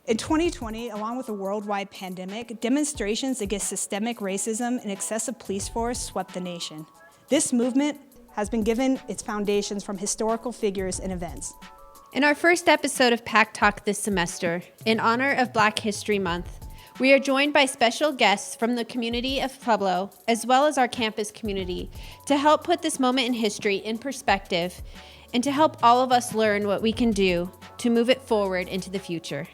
In 2020, along with a worldwide pandemic, demonstrations against systemic racism and excessive police force swept the nation. This movement has been given its foundations from historical figures and events. In our first episode of PackTalk this semester, in honor of Black History Month, we are joined by special guests from the community of Pueblo, as well as our campus community, to help put this moment in history in perspective and to help all of us learn what we can do to move it forward into the future.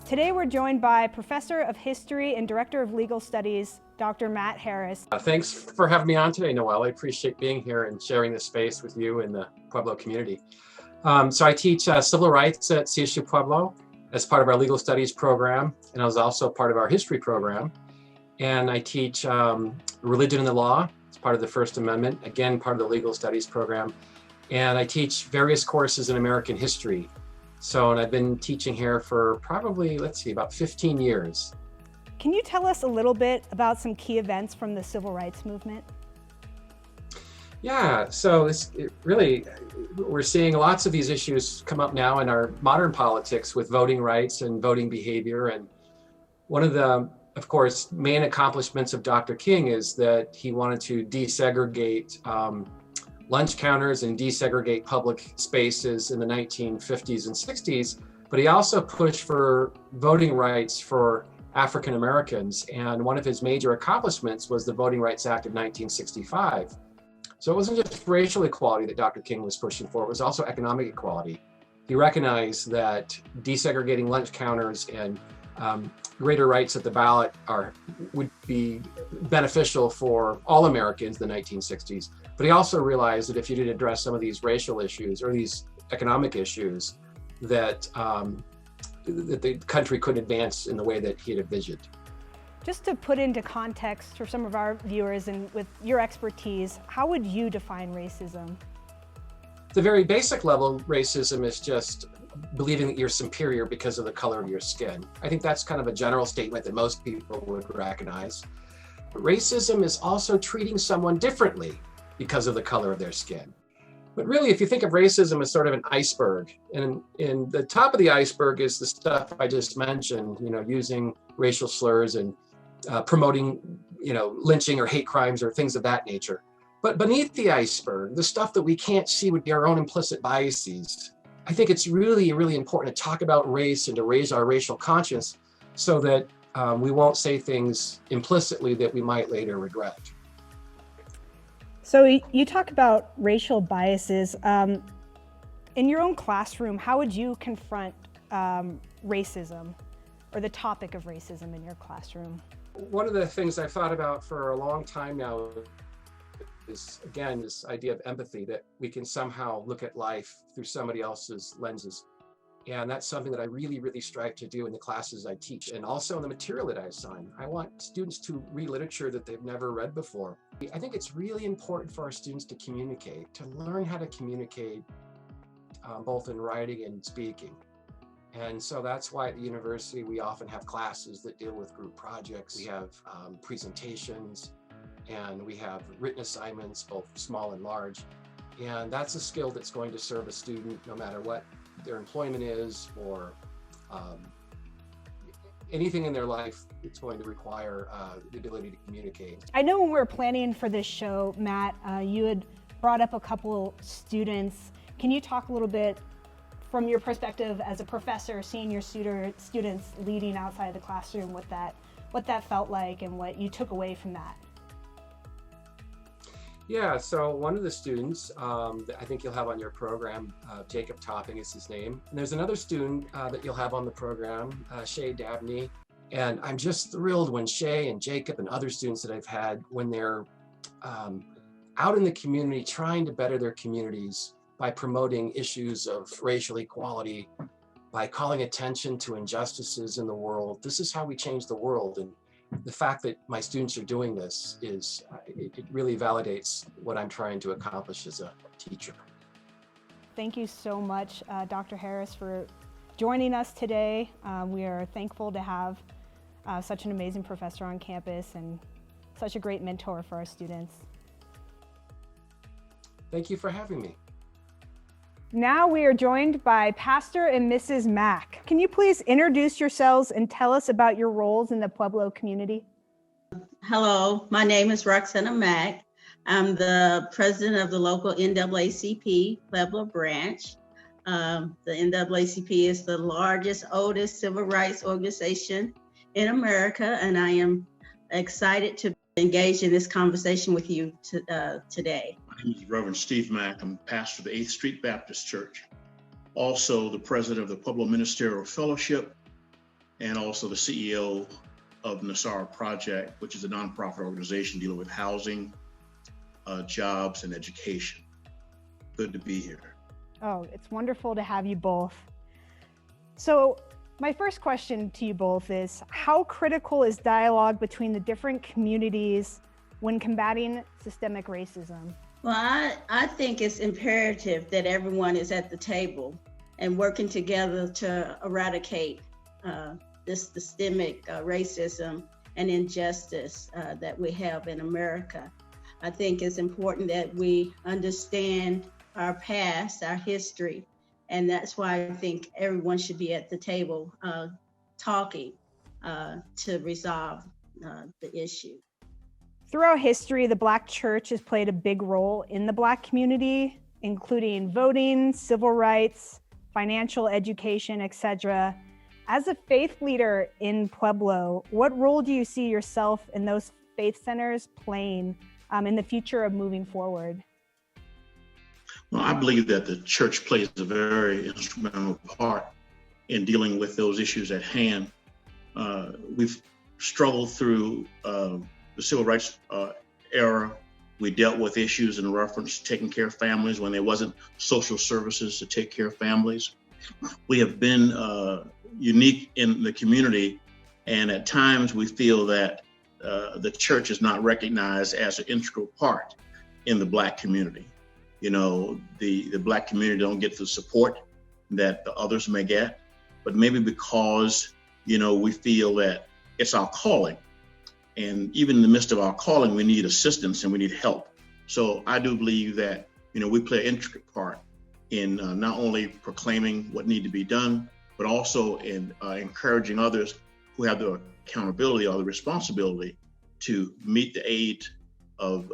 Today we're joined by Professor of History and Director of Legal Studies, Dr. Matt Harris. Thanks for having me on today, Noelle. I appreciate being here and sharing this space with you and the Pueblo community. So I teach civil rights at SanSouci Pueblo as part of our legal studies program, and I was also part of our history program. And I teach religion and the law as part of the First Amendment, again, part of the legal studies program. And I teach various courses in American history. And I've been teaching here for probably, about 15 years. Can you tell us a little bit about some key events from the civil rights movement? Yeah, so we're seeing lots of these issues come up now in our modern politics with voting rights and voting behavior. And one of the, of course, main accomplishments of Dr. King is that he wanted to desegregate lunch counters and desegregate public spaces in the 1950s and 60s, but he also pushed for voting rights for African Americans. And one of his major accomplishments was the Voting Rights Act of 1965. So it wasn't just racial equality that Dr. King was pushing for, it was also economic equality. He recognized that desegregating lunch counters and greater rights at the ballot would be beneficial for all Americans in the 1960s. But he also realized that if you didn't address some of these racial issues or these economic issues, that the country couldn't advance in the way that he had envisioned. Just to put into context for some of our viewers and with your expertise, how would you define racism? At the very basic level, racism is just believing that you're superior because of the color of your skin. I think that's kind of a general statement that most people would recognize. Racism is also treating someone differently because of the color of their skin. But really, if you think of racism as sort of an iceberg, and in the top of the iceberg is the stuff I just mentioned, using racial slurs and promoting, lynching or hate crimes or things of that nature. But beneath the iceberg, the stuff that we can't see would be our own implicit biases. I think it's really, really important to talk about race and to raise our racial conscience so that we won't say things implicitly that we might later regret. So you talk about racial biases. In your own classroom, how would you confront racism or the topic of racism in your classroom? One of the things I've thought about for a long time now is, again, this idea of empathy, that we can somehow look at life through somebody else's lenses. And that's something that I really, really strive to do in the classes I teach and also in the material that I assign. I want students to read literature that they've never read before. I think it's really important for our students to communicate, to learn how to communicate both in writing and speaking. And so that's why at the university we often have classes that deal with group projects. We have presentations, and we have written assignments, both small and large. And that's a skill that's going to serve a student no matter what their employment is or anything in their life. It's going to require the ability to communicate. I know when we were planning for this show, Matt, you had brought up a couple students. Can you talk a little bit from your perspective as a professor, seeing your students leading outside the classroom, what that felt like and what you took away from that? Yeah, so one of the students that I think you'll have on your program, Jacob Topping is his name. And there's another student that you'll have on the program, Shay, Dabney. And I'm just thrilled when Shay and Jacob and other students that I've had, when they're out in the community trying to better their communities by promoting issues of racial equality, by calling attention to injustices in the world. This is how we change the world. And the fact that my students are doing this it really validates what I'm trying to accomplish as a teacher. Thank you so much, Dr. Harris, for joining us today. We are thankful to have such an amazing professor on campus and such a great mentor for our students. Thank you for having me. Now we are joined by Pastor and Mrs. Mack. Can you please introduce yourselves and tell us about your roles in the Pueblo community? Hello, my name is Roxana Mack. I'm the president of the local NAACP Pueblo branch. The NAACP is the largest, oldest civil rights organization in America, and I am excited to engage in this conversation with you today. My name is Reverend Steve Mack. I'm pastor of the 8th Street Baptist Church, also the president of the Pueblo Ministerial Fellowship, and also the CEO of NAACP Project, which is a nonprofit organization dealing with housing, jobs, and education. Good to be here. Oh, it's wonderful to have you both. So my first question to you both is, how critical is dialogue between the different communities when combating systemic racism? Well, I think it's imperative that everyone is at the table and working together to eradicate this systemic racism and injustice that we have in America. I think it's important that we understand our past, our history, and that's why I think everyone should be at the table talking to resolve the issue. Throughout history, the Black church has played a big role in the Black community, including voting, civil rights, financial education, etc. As a faith leader in Pueblo, what role do you see yourself and those faith centers playing in the future of moving forward? Well, I believe that the church plays a very instrumental part in dealing with those issues at hand. We've struggled through the civil rights era. We dealt with issues in reference to taking care of families when there wasn't social services to take care of families. We have been unique in the community, and at times we feel that the church is not recognized as an integral part in the Black community. You know, the Black community don't get the support that the others may get, but maybe because, you know, we feel that it's our calling. And even in the midst of our calling, we need assistance and we need help. So I do believe that, you know, we play an intricate part in not only proclaiming what needs to be done, but also in encouraging others who have the accountability or the responsibility to meet the aid of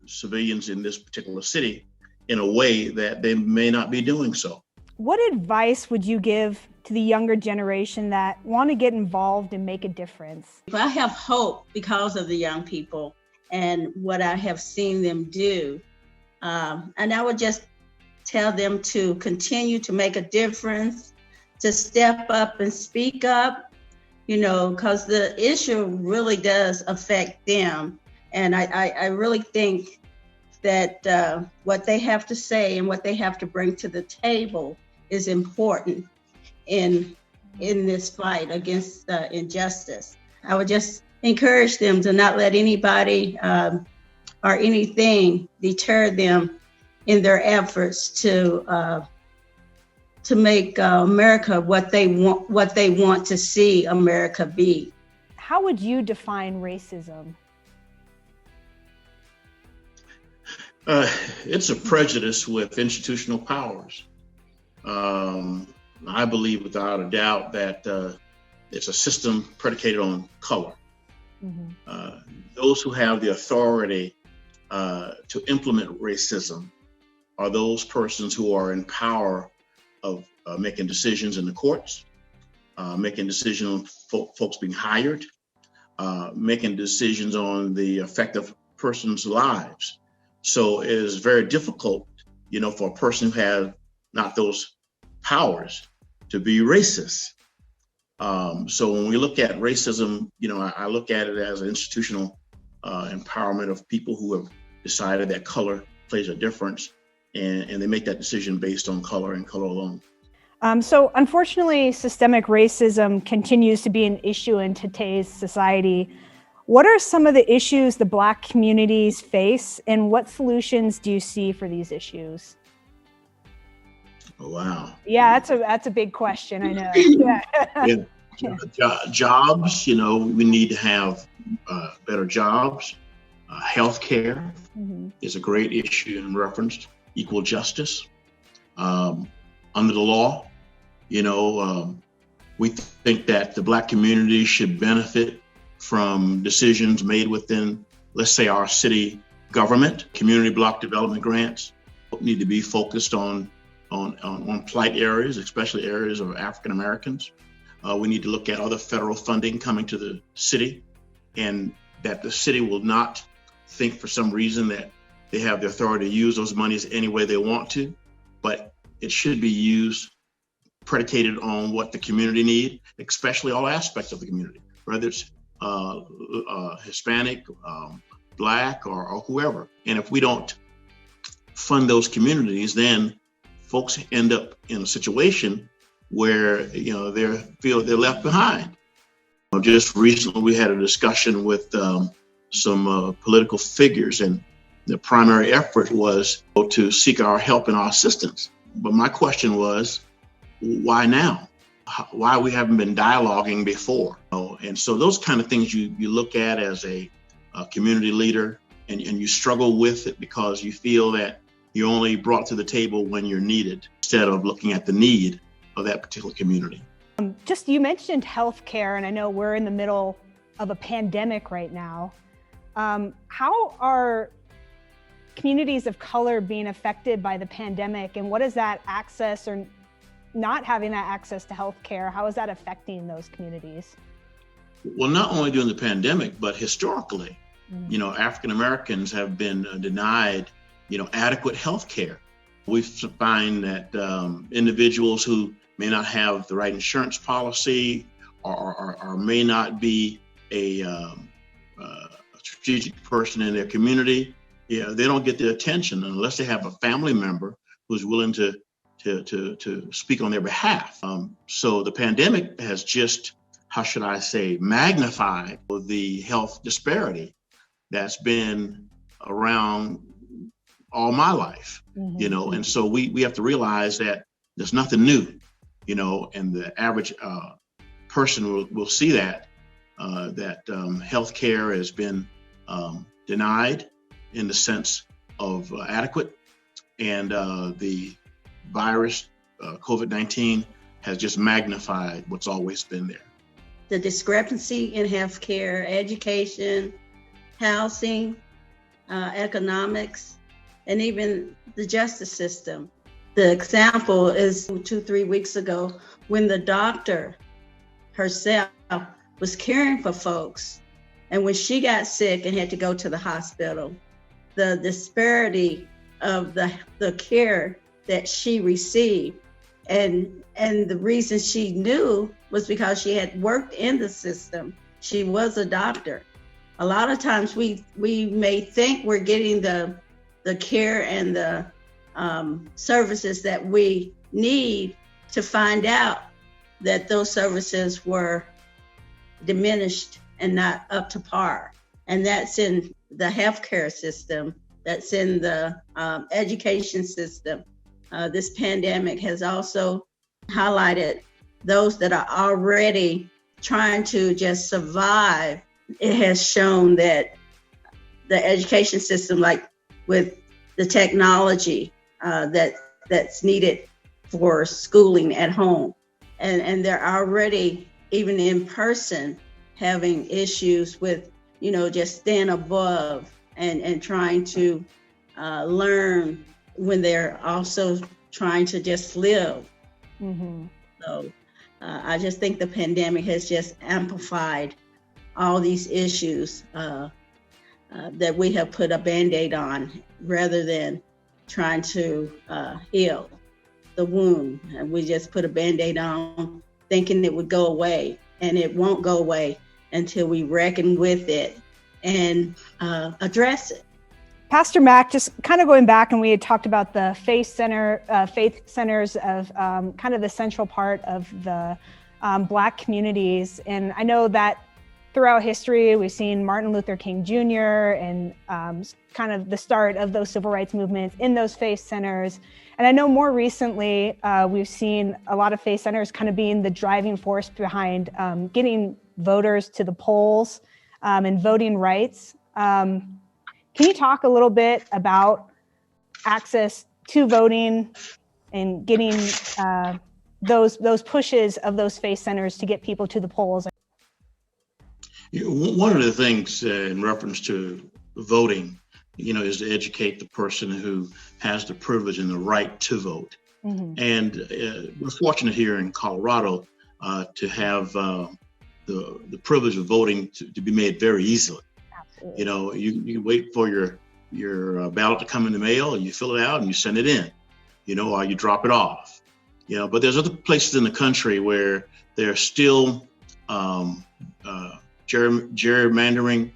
civilians in this particular city in a way that they may not be doing so. What advice would you give to the younger generation that want to get involved and make a difference? I have hope because of the young people and what I have seen them do. And I would just tell them to continue to make a difference, to step up and speak up, you know, because the issue really does affect them. And I really think that what they have to say and what they have to bring to the table is important in this fight against injustice. I would just encourage them to not let anybody or anything deter them in their efforts to make America what they want to see America be. How would you define racism? It's a prejudice with institutional powers. I believe without a doubt that it's a system predicated on color. Mm-hmm. Those who have the authority to implement racism are those persons who are in power of making decisions in the courts, making decisions on folks being hired, making decisions on the effect of persons' lives. So it is very difficult, you know, for a person who has not those powers to be racist. So when we look at racism, you know, I look at it as an institutional empowerment of people who have decided that color plays a difference, and they make that decision based on color and color alone. So unfortunately, systemic racism continues to be an issue in today's society. What are some of the issues the Black communities face, and what solutions do you see for these issues? Oh, wow. Yeah, that's a big question, I know. Yeah. Yeah. Jobs, you know, we need to have better jobs. Healthcare is a great issue in reference to equal justice. under the law. We think that the Black community should benefit from decisions made within, let's say, our city government. Community block development grants need to be focused on plight areas, especially areas of African Americans. We need to look at other federal funding coming to the city, and that the city will not think for some reason that they have the authority to use those monies any way they want to, but it should be used predicated on what the community need, especially all aspects of the community, whether it's Hispanic, Black, or whoever. And if we don't fund those communities, then folks end up in a situation where they feel they're left behind. Just recently, we had a discussion with some political figures, and the primary effort was to seek our help and our assistance. But my question was, why now? Why we haven't been dialoguing before? And so those kind of things you look at as a community leader, and you struggle with it because you feel that you're only brought to the table when you're needed, instead of looking at the need of that particular community. You mentioned healthcare, and I know we're in the middle of a pandemic right now. How are communities of color being affected by the pandemic, and what is that access or not having that access to healthcare? How is that affecting those communities? Well, not only during the pandemic, but historically, African Americans have been denied, adequate health care. We find that individuals who may not have the right insurance policy or may not be a strategic person in their community, they don't get the attention unless they have a family member who's willing to speak on their behalf. So the pandemic has just, magnified the health disparity that's been around all my life, and so we have to realize that there's nothing new, and the average person will see that healthcare has been denied in the sense of adequate, and the virus, COVID-19, has just magnified what's always been there. The discrepancy in healthcare, education, housing, economics, and even the justice system. The example is 2-3 weeks ago when the doctor herself was caring for folks, and when she got sick and had to go to the hospital, the disparity of the care that she received, and the reason she knew was because she had worked in the system. She was a doctor. A lot of times we may think we're getting the care and the services that we need, to find out that those services were diminished and not up to par. And that's in the healthcare system, that's in the education system. This pandemic has also highlighted those that are already trying to just survive. It has shown that the education system, like with the technology that's needed for schooling at home, and they're already, even in person, having issues with, just staying above and trying to learn when they're also trying to just live. So I just think the pandemic has just amplified all these issues that we have put a Band-Aid on, rather than trying to heal the wound. And we just put a Band-Aid on thinking it would go away, and it won't go away until we reckon with it and address it. Pastor Mack, just kind of going back, and we had talked about the faith centers of kind of the central part of the Black communities. And I know that throughout history, we've seen Martin Luther King Jr. and kind of the start of those civil rights movements in those faith centers. And I know more recently, we've seen a lot of faith centers kind of being the driving force behind getting voters to the polls and voting rights. Can you talk a little bit about access to voting in getting those pushes of those faith centers to get people to the polls? One of the things in reference to voting, is to educate the person who has the privilege and the right to vote. Mm-hmm. And we're fortunate here in Colorado to have the privilege of voting to be made very easily. Absolutely. You wait for your ballot to come in the mail, and you fill it out and you send it in, or you drop it off. But there's other places in the country where there's still gerrymandering.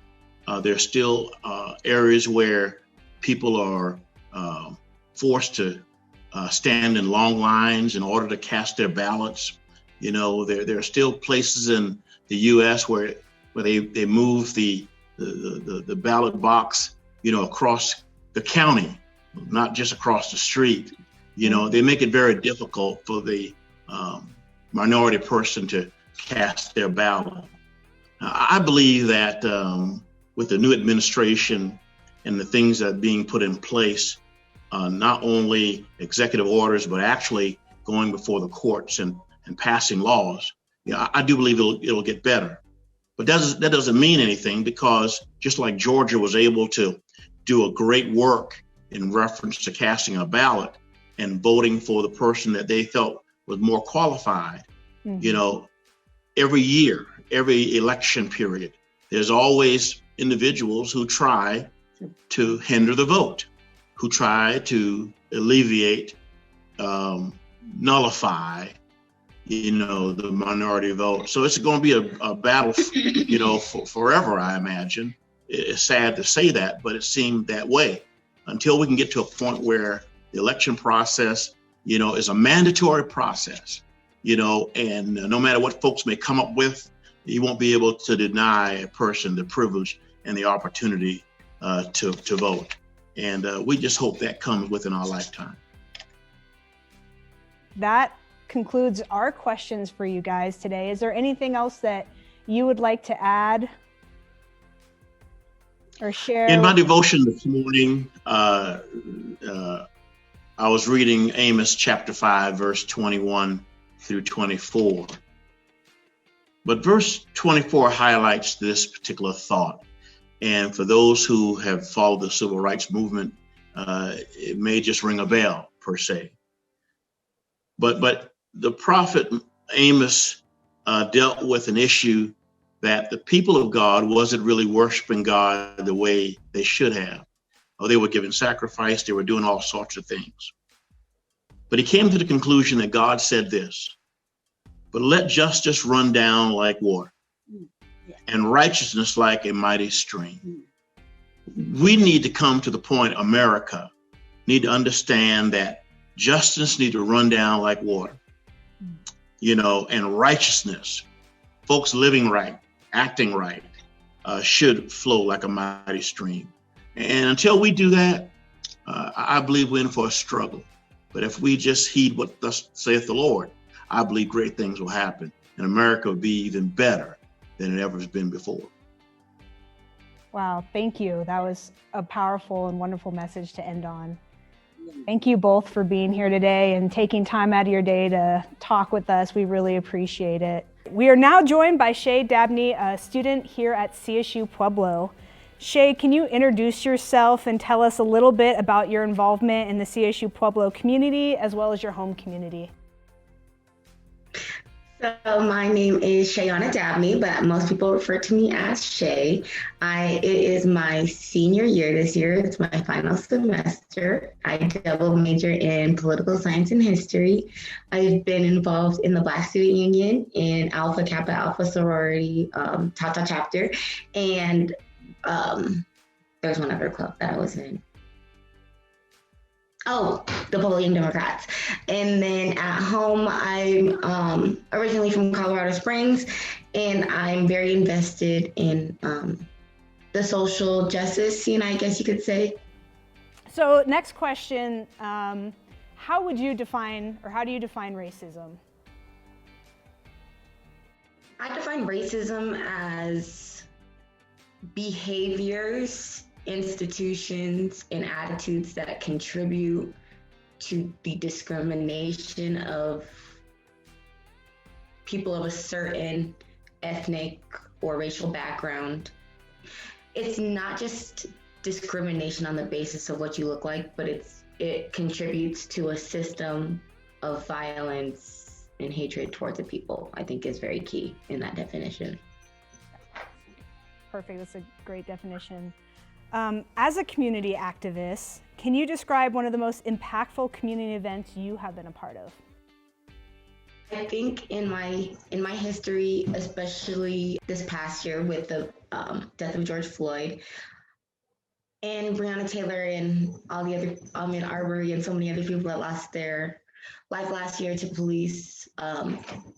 There's still areas where people are forced to stand in long lines in order to cast their ballots. There are still places in the U.S. where they move the ballot box, across the county, not just across the street. They make it very difficult for the minority person to cast their ballot. I believe that with the new administration and the things that are being put in place, not only executive orders, but actually going before the courts and passing laws, I do believe it'll get better. But that doesn't mean anything, because just like Georgia was able to do a great work in reference to casting a ballot and voting for the person that they felt was more qualified, mm-hmm. Every year, every election period, there's always individuals who try to hinder the vote, who try to alleviate, nullify, the minority vote. So it's going to be a battle, for forever, I imagine. It's sad to say that, but it seemed that way until we can get to a point where the election process, is a mandatory process, and no matter what folks may come up with, you won't be able to deny a person the privilege and the opportunity to vote. And we just hope that comes within our lifetime. That concludes our questions for you guys today. Is there anything else that you would like to add or share? In my devotion this morning, I was reading Amos chapter 5, verse 21 through 24. But verse 24 highlights this particular thought. And for those who have followed the civil rights movement, it may just ring a bell per se. But the prophet Amos dealt with an issue that the people of God wasn't really worshiping God the way they should have. They were giving sacrifice, they were doing all sorts of things. But he came to the conclusion that God said this: "But let justice run down like water, and righteousness like a mighty stream." We need to come to the point, America need to understand that justice need to run down like water, and righteousness, folks living right, acting right, should flow like a mighty stream. And until we do that, I believe we're in for a struggle. But if we just heed what thus saith the Lord, I believe great things will happen, and America will be even better than it ever has been before. Wow, thank you. That was a powerful and wonderful message to end on. Thank you both for being here today and taking time out of your day to talk with us. We really appreciate it. We are now joined by Shay Dabney, a student here at CSU Pueblo. Shay, can you introduce yourself and tell us a little bit about your involvement in the CSU Pueblo community as well as your home community? So my name is Shayana Dabney, but most people refer to me as Shay. It is my senior year this year. It's my final semester. I double major in political science and history. I've been involved in the Black Student Union, in Alpha Kappa Alpha sorority, Tata chapter, and there's one other club that I was in. Oh, the Pueblo Young Democrats. And then at home, I'm originally from Colorado Springs, and I'm very invested in the social justice scene, I guess you could say. So next question, how do you define racism? I define racism as behaviors, institutions, and attitudes that contribute to the discrimination of people of a certain ethnic or racial background. It's not just discrimination on the basis of what you look like, but it contributes to a system of violence and hatred towards the people, I think is very key in that definition. Perfect, that's a great definition. As a community activist, can you describe one of the most impactful community events you have been a part of? I think in my history, especially this past year with the death of George Floyd and Breonna Taylor and all the other, Arbery and so many other people that lost their life last year to police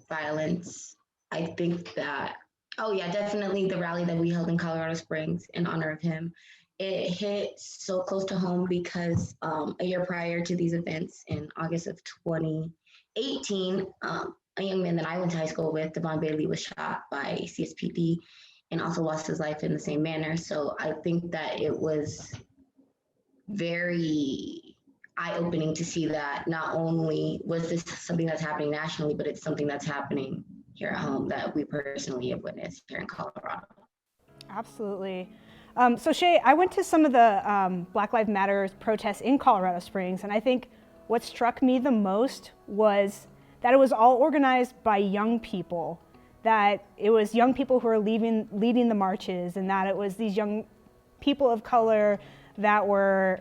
violence, I think that, definitely the rally that we held in Colorado Springs in honor of him. It hit so close to home because a year prior to these events, in August of 2018, a young man that I went to high school with, Devon Bailey, was shot by CSPD and also lost his life in the same manner. So I think that it was very eye-opening to see that not only was this something that's happening nationally, but it's something that's happening here at home that we personally have witnessed here in Colorado. Absolutely. So Shay, I went to some of the Black Lives Matter protests in Colorado Springs, and I think what struck me the most was that it was all organized by young people, that it was young people who were leading the marches, and that it was these young people of color that were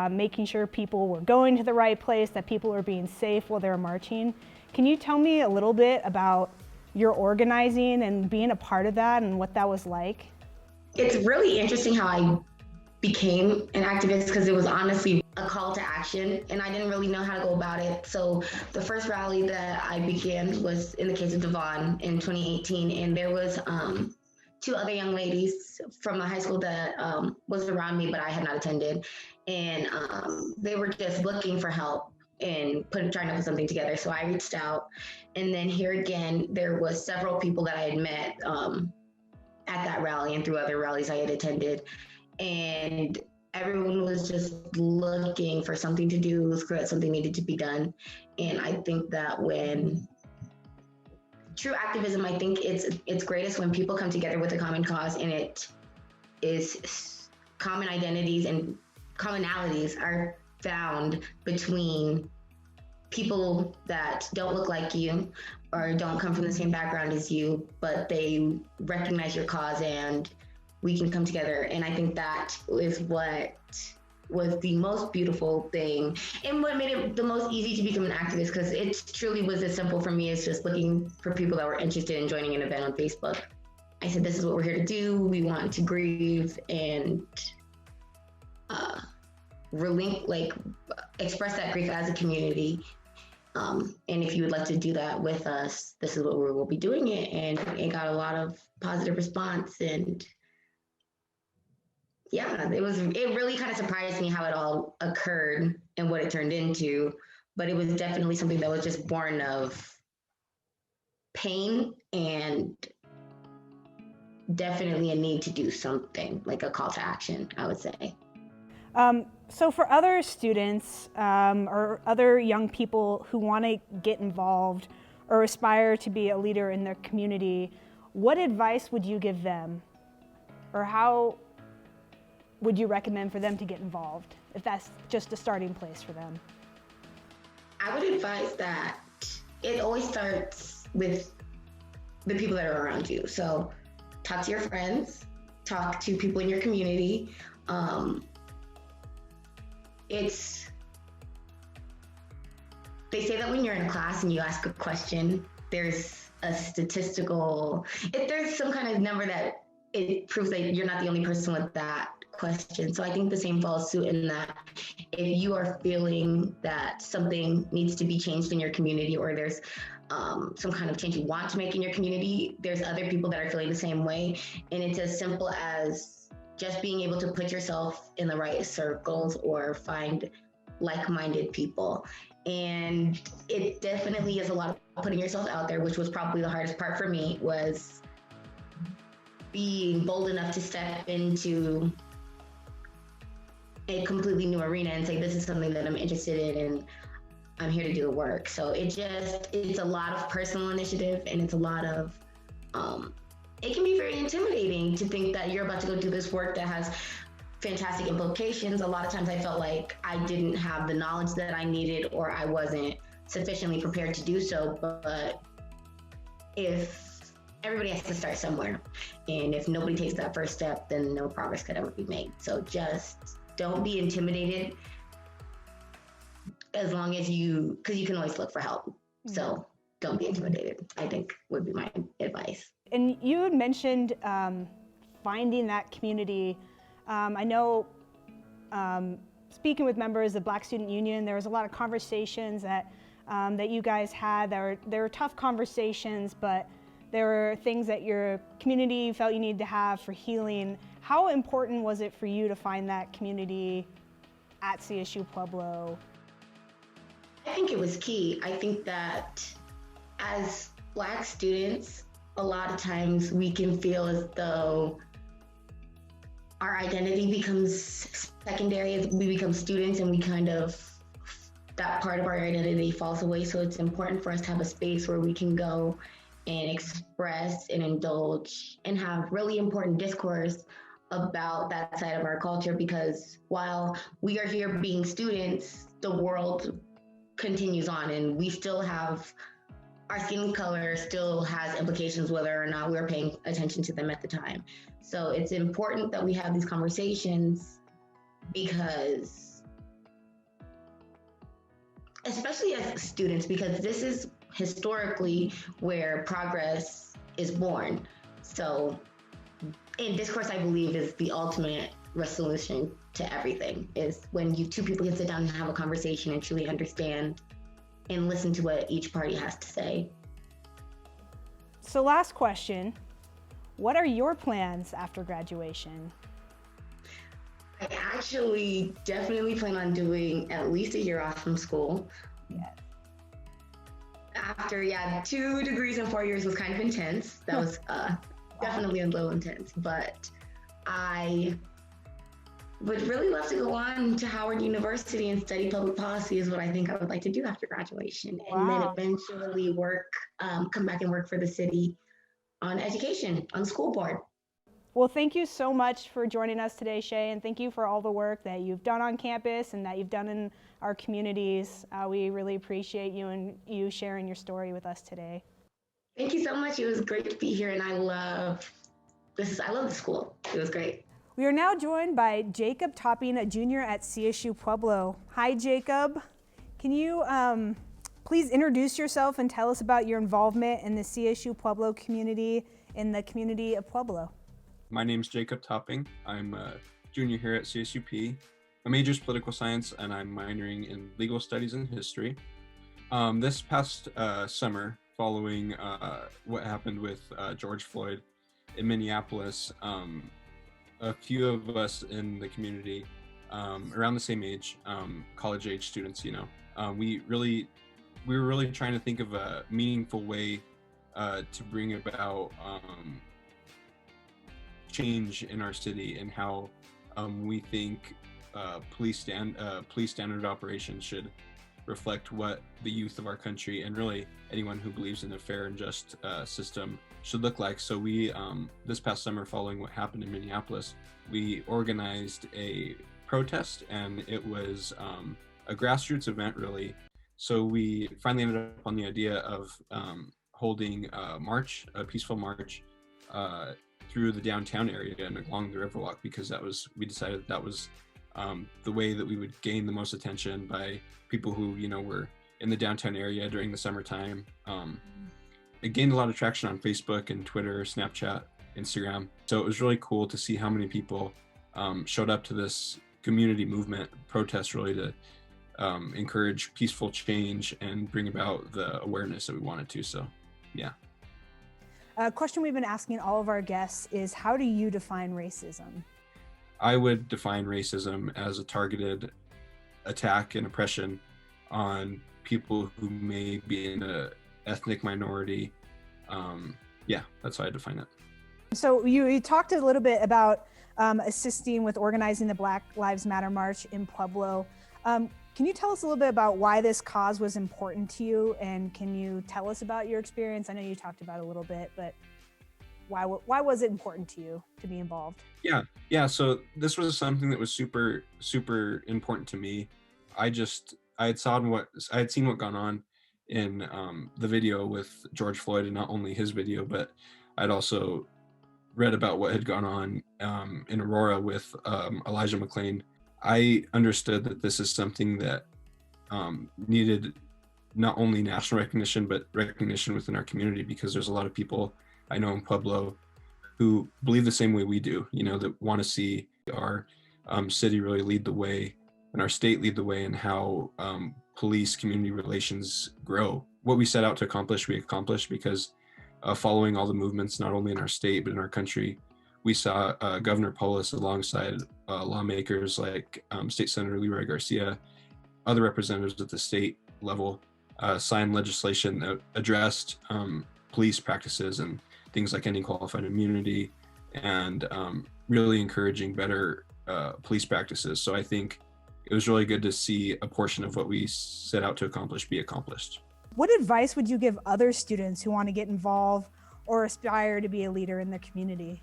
making sure people were going to the right place, that people were being safe while they were marching. Can you tell me a little bit about your organizing and being a part of that and what that was like? It's really interesting how I became an activist because it was honestly a call to action and I didn't really know how to go about it. So the first rally that I began was in the case of Devon in 2018, and there was two other young ladies from the high school that was around me, but I had not attended. And they were just looking for help and trying to put something together. So I reached out, and then here again, there was several people that I had met at that rally and through other rallies I had attended. And everyone was just looking for something to do. It was clear that something needed to be done. And I think that when true activism, I think it's greatest when people come together with a common cause, and it is common identities and commonalities are found between people that don't look like you or don't come from the same background as you, but they recognize your cause and we can come together. And I think that is what was the most beautiful thing and what made it the most easy to become an activist, because it truly was as simple for me as just looking for people that were interested in joining an event on Facebook. I said, this is what we're here to do. We want to grieve and express that grief as a community. And if you would like to do that with us, this is what we will be doing it. And it got a lot of positive response. And yeah, it really kind of surprised me how it all occurred and what it turned into. But it was definitely something that was just born of pain and definitely a need to do something, like a call to action, I would say. So for other students or other young people who want to get involved or aspire to be a leader in their community, what advice would you give them? Or how would you recommend for them to get involved, if that's just a starting place for them? I would advise that it always starts with the people that are around you. So talk to your friends, talk to people in your community. They say that when you're in a class and you ask a question, there's a statistical, if there's some kind of number that it proves that you're not the only person with that question. So I think the same falls suit in that if you are feeling that something needs to be changed in your community, or there's some kind of change you want to make in your community, there's other people that are feeling the same way. And it's as simple as just being able to put yourself in the right circles or find like-minded people. And it definitely is a lot of putting yourself out there, which was probably the hardest part for me, was being bold enough to step into a completely new arena and say, this is something that I'm interested in and I'm here to do the work. So it's a lot of personal initiative, and it's a lot of, it can be very intimidating to think that you're about to go do this work that has fantastic implications. A lot of times I felt like I didn't have the knowledge that I needed, or I wasn't sufficiently prepared to do so. But if everybody has to start somewhere, and if nobody takes that first step, then no progress could ever be made. So just don't be intimidated, as long as because you can always look for help. So don't be intimidated, I think would be my advice. And you had mentioned finding that community. I know speaking with members of Black Student Union, there was a lot of conversations that you guys had. There were tough conversations, but there were things that your community felt you needed to have for healing. How important was it for you to find that community at CSU Pueblo? I think it was key. I think that as Black students, a lot of times we can feel as though our identity becomes secondary as we become students, and that part of our identity falls away. So it's important for us to have a space where we can go and express and indulge and have really important discourse about that side of our culture, because while we are here being students, the world continues on, and we still have our skin color still has implications whether or not we're paying attention to them at the time. So it's important that we have these conversations, because especially as students, because this is historically where progress is born. So in discourse, I believe, is the ultimate resolution to everything, is when two people can sit down and have a conversation and truly understand and listen to what each party has to say. So last question, what are your plans after graduation? I actually definitely plan on doing at least a year off from school. Yeah. After 2 degrees in 4 years was kind of intense. That was definitely a little intense, but I would really love to go on to Howard University and study public policy is what I think I would like to do after graduation. Wow. And then eventually come back and work for the city on education, on the school board. Well, thank you so much for joining us today, Shay, and thank you for all the work that you've done on campus and that you've done in our communities. We really appreciate you and you sharing your story with us today. Thank you so much. It was great to be here, and I love the school. It was great. We are now joined by Jacob Topping, a junior at CSU Pueblo. Hi, Jacob. Can you please introduce yourself and tell us about your involvement in the CSU Pueblo community in the community of Pueblo? My name's Jacob Topping. I'm a junior here at CSUP. My major is political science, and I'm minoring in legal studies and history. This past summer, following what happened with George Floyd in Minneapolis, a few of us in the community around the same age, college age students, we were really trying to think of a meaningful way to bring about change in our city, and how we think police standard operations should reflect what the youth of our country, and really anyone who believes in a fair and just system, should look like. So we, this past summer, following what happened in Minneapolis, we organized a protest, and it was a grassroots event, really. So we finally ended up on the idea of holding a peaceful march through the downtown area and along the Riverwalk, because we decided that was the way that we would gain the most attention by people who, were in the downtown area during the summertime. It gained a lot of traction on Facebook and Twitter, Snapchat, Instagram. So it was really cool to see how many people showed up to this community movement protest, really to encourage peaceful change and bring about the awareness that we wanted to. So, yeah. A question we've been asking all of our guests is, how do you define racism? I would define racism as a targeted attack and oppression on people who may be in an ethnic minority. That's how I define it. So you talked a little bit about assisting with organizing the Black Lives Matter March in Pueblo. Can you tell us a little bit about why this cause was important to you? And can you tell us about your experience? I know you talked about it a little bit, but why was it important to you to be involved? Yeah. So this was something that was super, super important to me. I had seen what gone on in the video with George Floyd, and not only his video, but I'd also read about what had gone on in Aurora with Elijah McClain. I understood that this is something that needed not only national recognition, but recognition within our community, because there's a lot of people I know in Pueblo who believe the same way we do, that want to see our city really lead the way and our state lead the way in how police community relations grow. What we set out to accomplish, we accomplished, because following all the movements, not only in our state, but in our country, we saw Governor Polis alongside lawmakers like State Senator Leroy Garcia, other representatives at the state level, sign legislation that addressed police practices and things like ending qualified immunity and really encouraging better police practices. So I think it was really good to see a portion of what we set out to accomplish be accomplished. What advice would you give other students who want to get involved or aspire to be a leader in their community?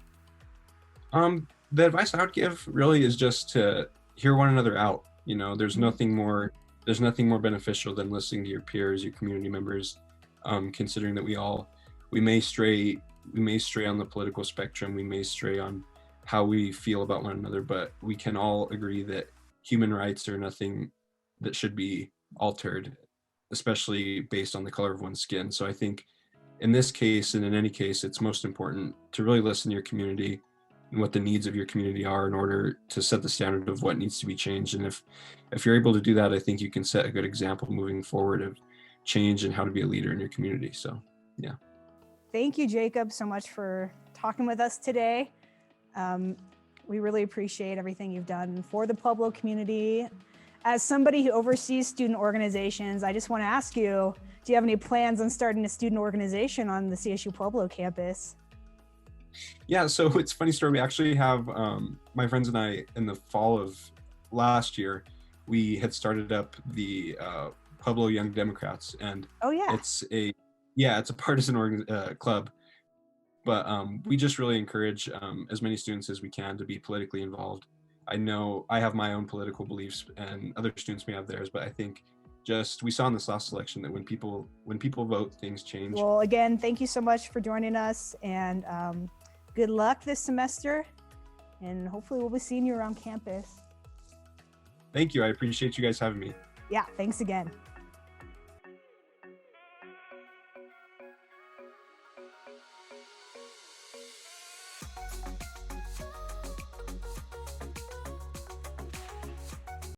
The advice I would give really is just to hear one another out. There's nothing more beneficial than listening to your peers, your community members, considering that we may stray on the political spectrum, we may stray on how we feel about one another, but we can all agree that human rights are nothing that should be altered, especially based on the color of one's skin. So I think in this case, and in any case, it's most important to really listen to your community and what the needs of your community are in order to set the standard of what needs to be changed. And if you're able to do that, I think you can set a good example moving forward of change and how to be a leader in your community. So, yeah. Thank you, Jacob, so much for talking with us today. We really appreciate everything you've done for the Pueblo community. As somebody who oversees student organizations, I just want to ask you, do you have any plans on starting a student organization on the CSU Pueblo campus? Yeah, so it's a funny story. We actually have, my friends and I, in the fall of last year, we had started up the Pueblo Young Democrats, and it's a partisan club, but we just really encourage as many students as we can to be politically involved. I know I have my own political beliefs, and other students may have theirs, but I think we saw in this last election that when people vote, things change. Well, again, thank you so much for joining us, and good luck this semester, and hopefully we'll be seeing you around campus. Thank you. I appreciate you guys having me. Yeah, thanks again.